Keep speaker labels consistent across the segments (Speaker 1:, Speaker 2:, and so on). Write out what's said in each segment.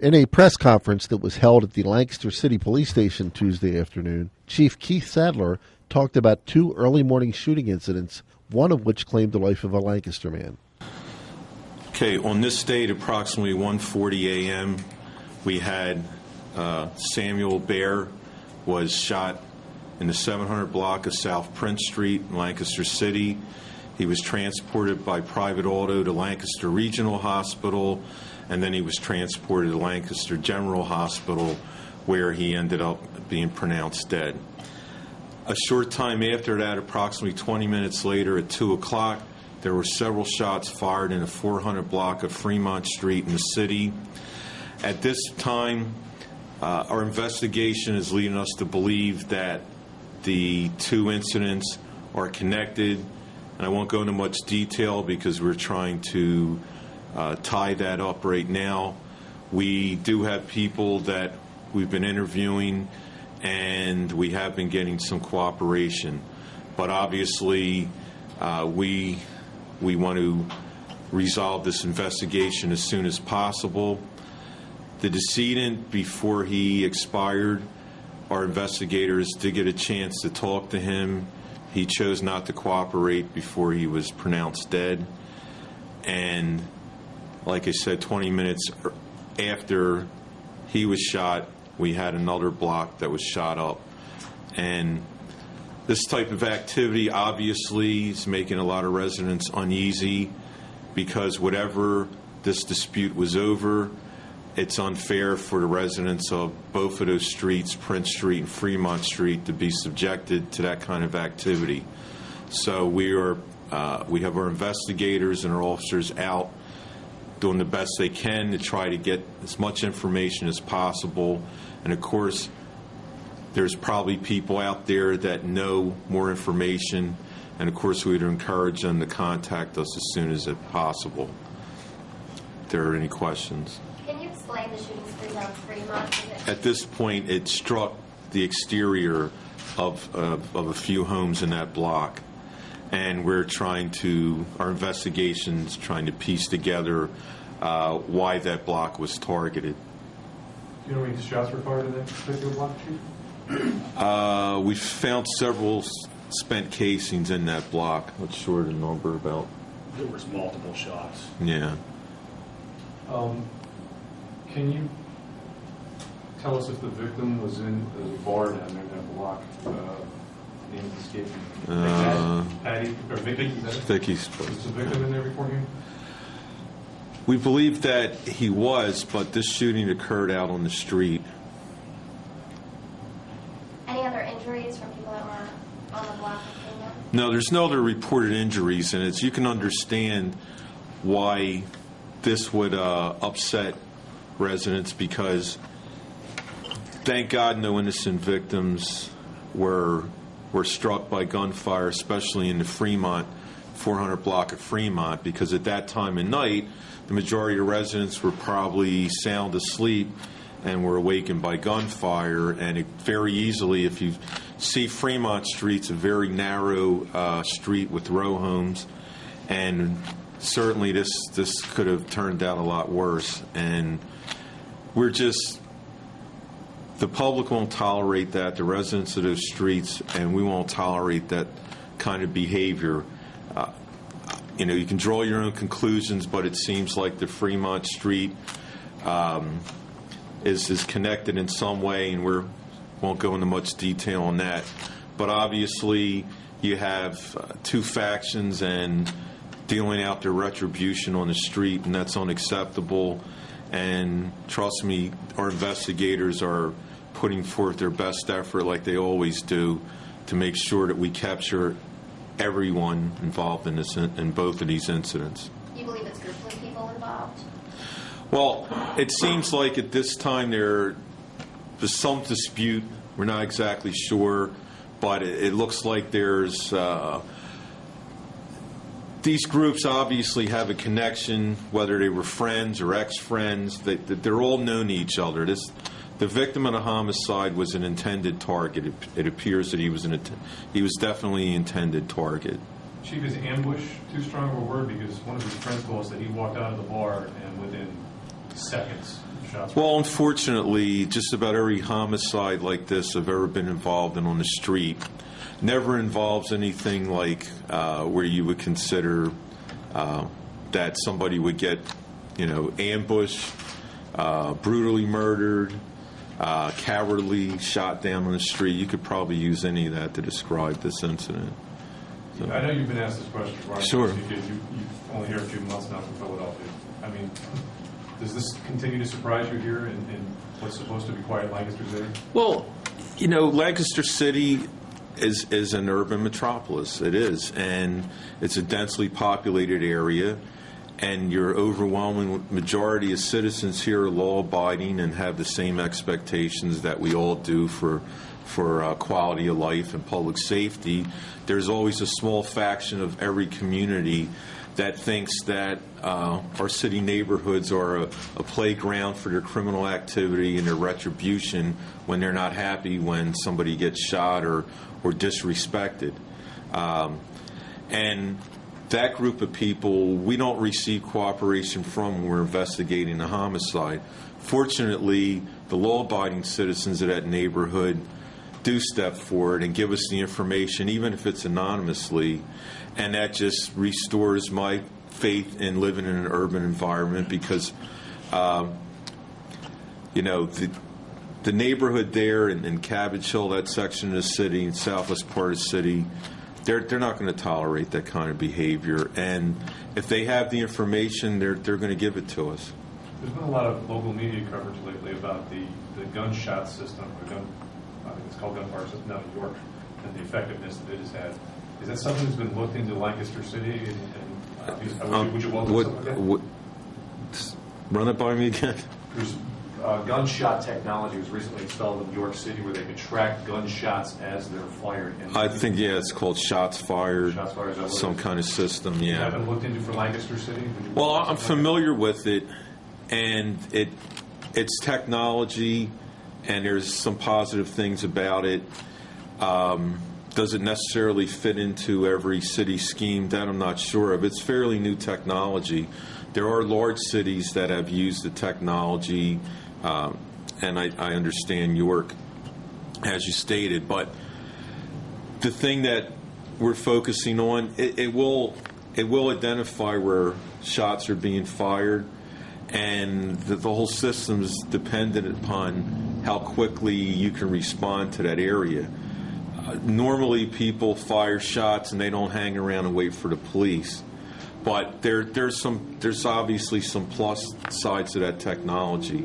Speaker 1: In a press conference that was held at the Lancaster City Police Station Tuesday afternoon, Chief Keith Sadler talked about two early morning shooting incidents, one of which claimed the life of a Lancaster man.
Speaker 2: Okay, on this date, approximately 1:40 a.m., we had Samuel Bear was shot in the 700 block of South Prince Street in Lancaster City. He was transported by private auto to Lancaster Regional Hospital, and then he was transported to Lancaster General Hospital, where he ended up being pronounced dead. A short time after that, approximately 20 minutes later at 2 o'clock, there were several shots fired in the 400 block of Fremont Street in the city. At this time, our investigation is leading us to believe that the two incidents are connected, and I won't go into much detail because we're trying to tie that up right now. We do have people that we've been interviewing, and we have been getting some cooperation. But obviously, we want to resolve this investigation as soon as possible. The decedent, before he expired, our investigators did get a chance to talk to him. He chose not to cooperate before he was pronounced dead. And like I said, 20 minutes after he was shot, we had another block that was shot up. And this type of activity obviously is making a lot of residents uneasy, because whatever this dispute was over, it's unfair for the residents of both of those streets, Prince Street and Fremont Street, to be subjected to that kind of activity. So we have our investigators and our officers out doing the best they can to try to get as much information as possible. And of course, there's probably people out there that know more information, and of course we would encourage them to contact us as soon as possible. If there are any questions.
Speaker 3: Can you explain the shooting spree down Fremont?
Speaker 2: At this point, it struck the exterior of a few homes in that block, and we're our investigation's trying to piece together why that block was targeted.
Speaker 4: Do you know how many shots were fired in that particular block, Chief?
Speaker 2: We found several spent casings in that block. What's short a number about?
Speaker 5: There was multiple shots.
Speaker 2: Yeah.
Speaker 4: Can you tell us if the victim was in the bar down there in that block? Name is escaping. Patty or Vicky?
Speaker 2: Vicky's.
Speaker 4: Was the victim in there before you?
Speaker 2: We believe that he was, but this shooting occurred out on the street.
Speaker 3: Any other injuries from people that were on the block of Fremont?
Speaker 2: No, there's no other reported injuries, and you can understand why this would upset residents, because thank God no innocent victims were struck by gunfire, especially in the Fremont 400 block of Fremont, because at that time of night, the majority of residents were probably sound asleep and were awakened by gunfire. And it very easily, if you see Fremont Street, it's a very narrow street with row homes, and certainly this could have turned out a lot worse. And the public won't tolerate that, the residents of those streets, and we won't tolerate that kind of behavior. You can draw your own conclusions, but it seems like the Fremont Street is connected in some way, and we won't go into much detail on that. But obviously, you have two factions and dealing out their retribution on the street, and that's unacceptable. And trust me, our investigators are putting forth their best effort, like they always do, to make sure that we capture everyone involved in both of these incidents.
Speaker 3: You believe it's groups of people involved?
Speaker 2: Well, it seems like at this time there's some dispute. We're not exactly sure, but it looks like there's these groups obviously have a connection, whether they were friends or ex-friends. They're all known to each other. The victim of the homicide was an intended target. It appears that he was definitely an intended target.
Speaker 4: Chief, is ambush too strong of a word? Because one of his friends told us that he walked out of the bar and within seconds shots?
Speaker 2: Well, unfortunately, just about every homicide like this I've ever been involved in on the street never involves anything like where you would consider that somebody would get, ambushed, brutally murdered, cowardly shot down on the street. You could probably use any of that to describe this incident. So.
Speaker 4: I know you've been asked this question, Brian,
Speaker 2: Sure.
Speaker 4: because you've only here a few months now from Philadelphia. I mean, does this continue to surprise you here in what's supposed to be quiet Lancaster City?
Speaker 2: Well, Lancaster City is an urban metropolis. It is, and it's a densely populated area, and your overwhelming majority of citizens here are law-abiding and have the same expectations that we all do for quality of life and public safety. There's always a small faction of every community that thinks that our city neighborhoods are a playground for their criminal activity and their retribution when they're not happy when somebody gets shot or disrespected. And that group of people, we don't receive cooperation from when we're investigating a homicide. Fortunately, the law-abiding citizens of that neighborhood do step forward and give us the information, even if it's anonymously, and that just restores my faith in living in an urban environment because, the neighborhood there in Cabbage Hill, that section of the city, in southwest part of the city, they're not going to tolerate that kind of behavior, and if they have the information, they're going to give it to us.
Speaker 4: There's been a lot of local media coverage lately about the gunshot system, I think it's called gunfire system down in York, and the effectiveness that it has had. Is that something that's been looked into Lancaster City? And would you welcome something like that?
Speaker 2: Run it by me again.
Speaker 4: There's gunshot technology was recently installed in New York City where they could track gunshots as they're fired.
Speaker 2: I think, it's called shots fired.
Speaker 4: Shots fired, is that what
Speaker 2: some
Speaker 4: it is?
Speaker 2: kind of system,
Speaker 4: You
Speaker 2: yeah.
Speaker 4: haven't looked into for Lancaster City?
Speaker 2: Well, I'm familiar with it, and it's technology, and there's some positive things about it. Does it necessarily fit into every city scheme? That I'm not sure of. It's fairly new technology. There are large cities that have used the technology, and I understand York, as you stated. But the thing that we're focusing on, it will identify where shots are being fired, and the whole system is dependent upon how quickly you can respond to that area. Normally, people fire shots and they don't hang around and wait for the police. But there's obviously some plus sides to that technology,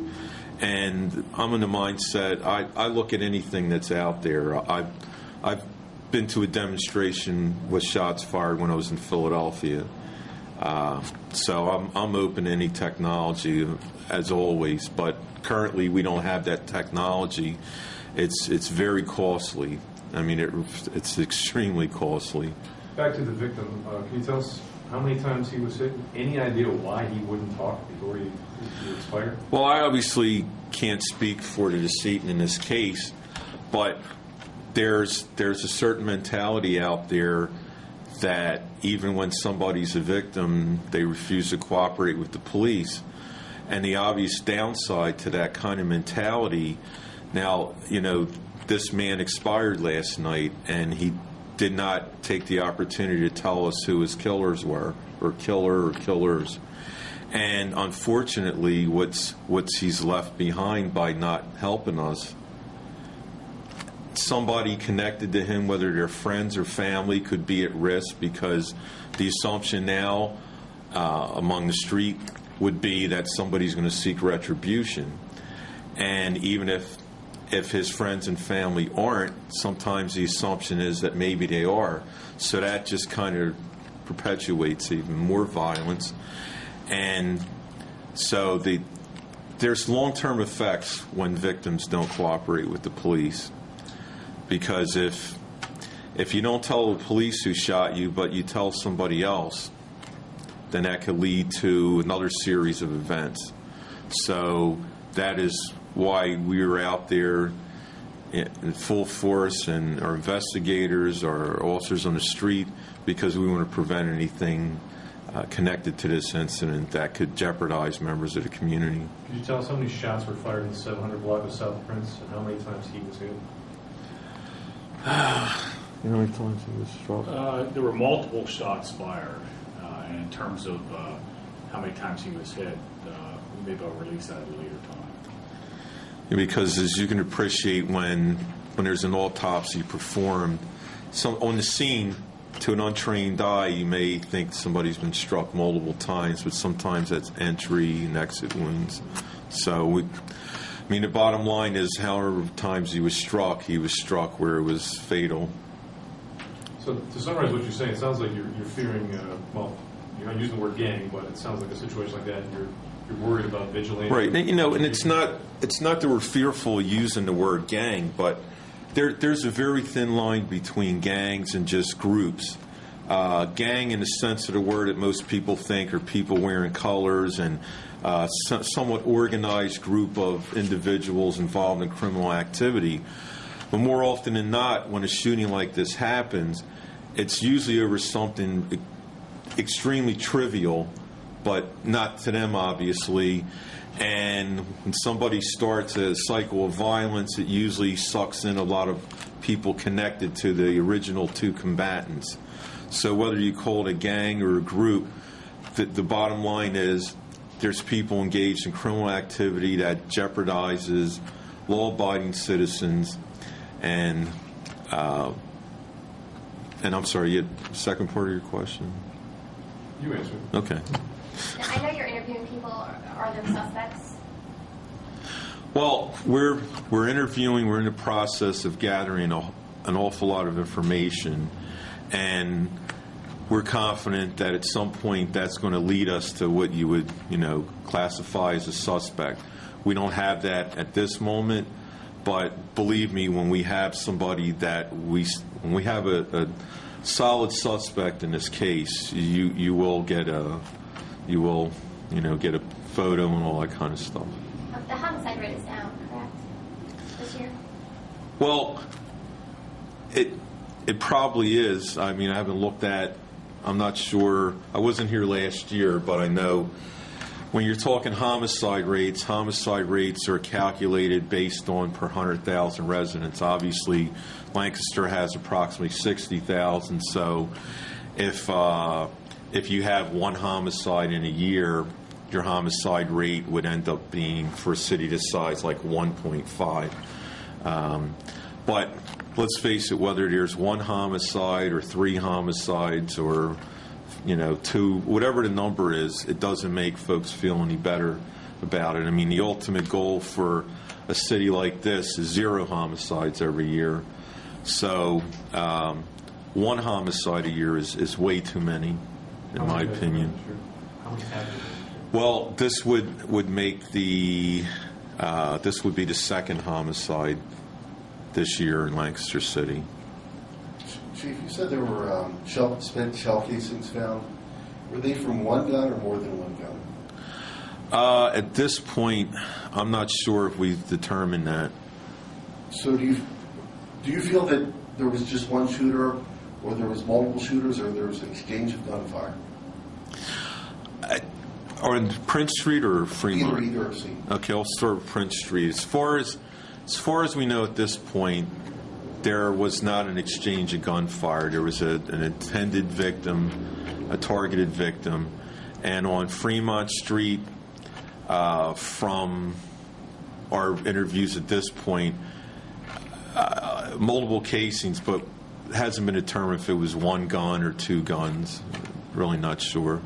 Speaker 2: and I'm in the mindset I look at anything that's out there. I've been to a demonstration with shots fired when I was in Philadelphia, so I'm open to any technology as always. But currently we don't have that technology. It's very costly. I mean, it's extremely costly.
Speaker 4: Back to the victim. Can you tell us how many times he was hit? Any idea why he wouldn't talk before he expired?
Speaker 2: Well, I obviously can't speak for the decedent in this case, but there's a certain mentality out there that even when somebody's a victim, they refuse to cooperate with the police. And the obvious downside to that kind of mentality, now, this man expired last night, and he did not take the opportunity to tell us who his killers were, or killer or killers. And unfortunately, what's he's left behind by not helping us, somebody connected to him, whether they're friends or family, could be at risk, because the assumption now among the street would be that somebody's going to seek retribution. And even if his friends and family aren't, sometimes the assumption is that maybe they are. So that just kind of perpetuates even more violence. And so there's long-term effects when victims don't cooperate with the police. Because if you don't tell the police who shot you, but you tell somebody else, then that could lead to another series of events. So that is why we were out there in full force, and our investigators, our officers on the street, because we want to prevent anything connected to this incident that could jeopardize members of the community.
Speaker 4: Could you tell us how many shots were fired in the 700 block of South Prince and how many times he was hit?
Speaker 2: You know how many times he was struck?
Speaker 5: There were multiple shots fired, and in terms of how many times he was hit, we may be able to release that at a later time.
Speaker 2: Yeah, because as you can appreciate, when there's an autopsy performed, on the scene, to an untrained eye, you may think somebody's been struck multiple times, but sometimes that's entry and exit wounds. So, the bottom line is, however times he was struck where it was fatal.
Speaker 4: So, to summarize what you're saying, it sounds like you're fearing, you're not using the word gang, but it sounds like a situation like that, you're worried about vigilance.
Speaker 2: Right, and it's not that we're fearful using the word gang, but there's a very thin line between gangs and just groups. Gang, in the sense of the word that most people think, are people wearing colors and somewhat organized group of individuals involved in criminal activity. But more often than not, when a shooting like this happens, it's usually over something extremely trivial, but not to them, obviously. And when somebody starts a cycle of violence, it usually sucks in a lot of people connected to the original two combatants. So whether you call it a gang or a group, the bottom line is there's people engaged in criminal activity that jeopardizes law-abiding citizens. And I'm sorry, you had the second part of your question?
Speaker 4: You answered.
Speaker 2: Okay.
Speaker 3: Now, I know you're interviewing people. Are there suspects?
Speaker 2: Well, we're interviewing. We're in the process of gathering an awful lot of information, and we're confident that at some point that's going to lead us to what you would, classify as a suspect. We don't have that at this moment, but believe me, when we have somebody when we have a solid suspect in this case, you will get a photo and all that kind of stuff.
Speaker 3: The homicide rate is down, correct? This year?
Speaker 2: Well, it probably is. I haven't looked at. I'm not sure. I wasn't here last year, but I know when you're talking homicide rates are calculated based on per 100,000 residents. Obviously, Lancaster has approximately 60,000. So, if you have one homicide in a year, your homicide rate would end up being, for a city this size, like 1.5. But let's face it, whether there's one homicide or three homicides or, two, whatever the number is, it doesn't make folks feel any better about it. The ultimate goal for a city like this is 0 homicides every year. So one homicide a year is way too many, in my opinion.
Speaker 4: How many have you?
Speaker 2: Well, this would make this would be the second homicide this year in Lancaster City.
Speaker 1: Chief, you said there were spent shell casings found. Were they from one gun or more than one gun?
Speaker 2: At this point, I'm not sure if we've determined that.
Speaker 1: So do you feel that there was just one shooter, or there was multiple shooters, or there was an exchange of gunfire?
Speaker 2: On Prince Street or Fremont?
Speaker 1: Either of scene.
Speaker 2: Okay, I'll start with Prince Street. As far as we know at this point, there was not an exchange of gunfire. There was an intended victim, a targeted victim, and on Fremont Street, from our interviews at this point, multiple casings, but it hasn't been determined if it was one gun or two guns. Really not sure.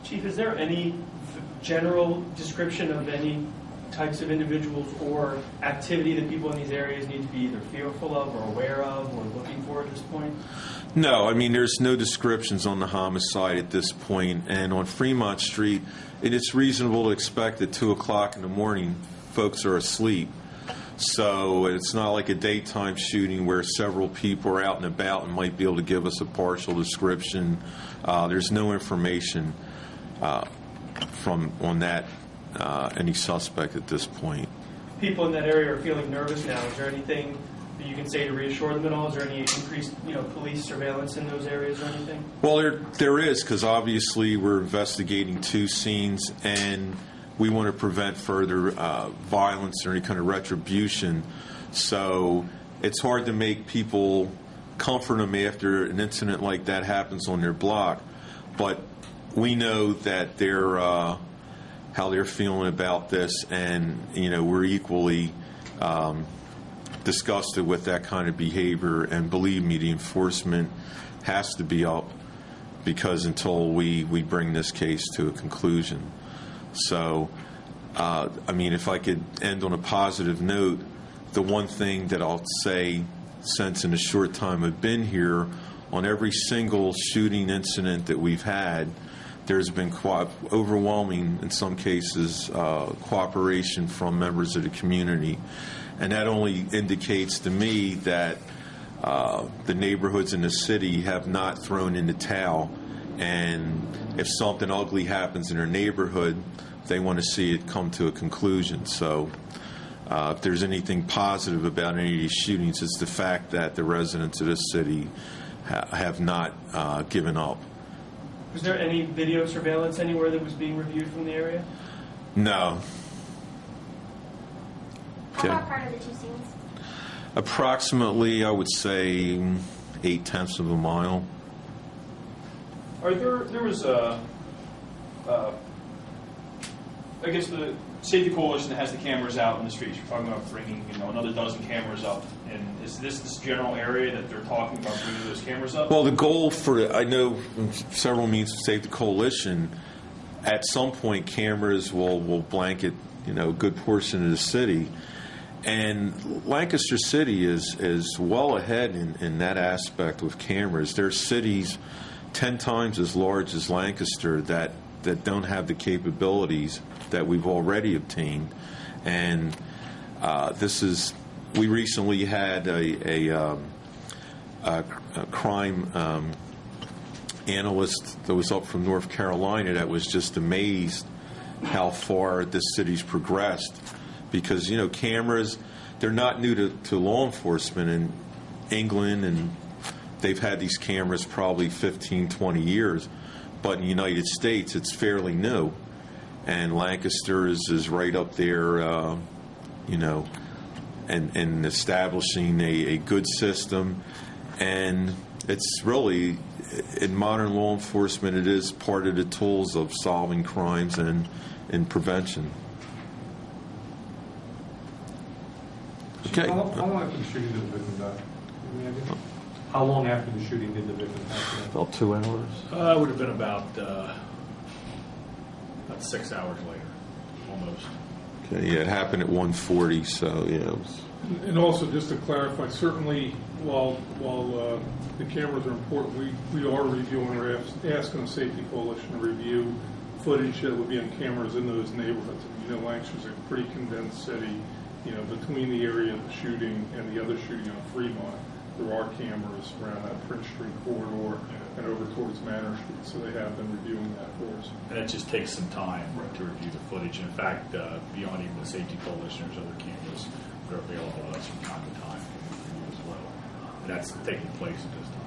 Speaker 6: Chief, is there any general description of any types of individuals or activity that people in these areas need to be either fearful of or aware of or looking for at this point?
Speaker 2: No, there's no descriptions on the homicide at this point. And on Fremont Street, it's reasonable to expect at 2 o'clock in the morning, folks are asleep. So it's not like a daytime shooting where several people are out and about and might be able to give us a partial description. There's no information on that any suspect at this point.
Speaker 6: People in that area are feeling nervous now. Is there anything that you can say to reassure them at all? Is there any increased, police surveillance in those areas or anything?
Speaker 2: Well, there is, because obviously we're investigating 2 scenes, and we want to prevent further violence or any kind of retribution. So it's hard to make people comfort them after an incident like that happens on their block. But we know that they're how they're feeling about this, and we're equally disgusted with that kind of behavior. And believe me, the enforcement has to be up, because until we bring this case to a conclusion. So, if I could end on a positive note, the one thing that I'll say, since in the short time I've been here, on every single shooting incident that we've had, there's been overwhelming, in some cases, cooperation from members of the community. And that only indicates to me that the neighborhoods in the city have not thrown in the towel. And if something ugly happens in their neighborhood, they want to see it come to a conclusion. So if there's anything positive about any of these shootings, it's the fact that the residents of this city have not given up.
Speaker 6: Was there any video surveillance anywhere that was being reviewed from the area?
Speaker 2: No.
Speaker 3: How far apart are the 2 scenes?
Speaker 2: Approximately, I would say, 0.8 of a mile.
Speaker 7: There was I guess the Safety Coalition that has the cameras out in the streets. You're talking about bringing, another dozen cameras up. And is this general area that they're talking about bringing those cameras up?
Speaker 2: Well, the goal I know several means to Safety Coalition, at some point cameras will blanket, a good portion of the city. And Lancaster City is well ahead in that aspect with cameras. There are cities 10 times as large as Lancaster that don't have the capabilities that we've already obtained. And we recently had a crime analyst that was up from North Carolina that was just amazed how far this city's progressed. Because, cameras, they're not new to law enforcement in England, and they've had these cameras probably 15, 20 years. But in the United States, it's fairly new. And Lancaster is right up there, and establishing a good system. And it's really, in modern law enforcement, it is part of the tools of solving crimes and prevention. Okay.
Speaker 4: How long after the shooting did the victim die? Any idea? How long after the shooting did the victim die?
Speaker 2: About 2 hours.
Speaker 5: It would have been about 6 hours later, almost.
Speaker 2: Okay, yeah, it happened at 1:40, so yeah.
Speaker 8: And also, just to clarify, certainly while the cameras are important, we are reviewing or asking the Safety Coalition to review footage that would be on cameras in those neighborhoods. Lancaster's a pretty condensed city. Between the area of the shooting and the other shooting on Fremont, there are cameras around that Prince Street corridor and over towards Manor Street, so they have been reviewing that for us.
Speaker 5: And it just takes some time to review the footage. In fact, beyond even the Safety Coalition, there's other cameras that are available to us from time to time as well. And that's taking place at this time.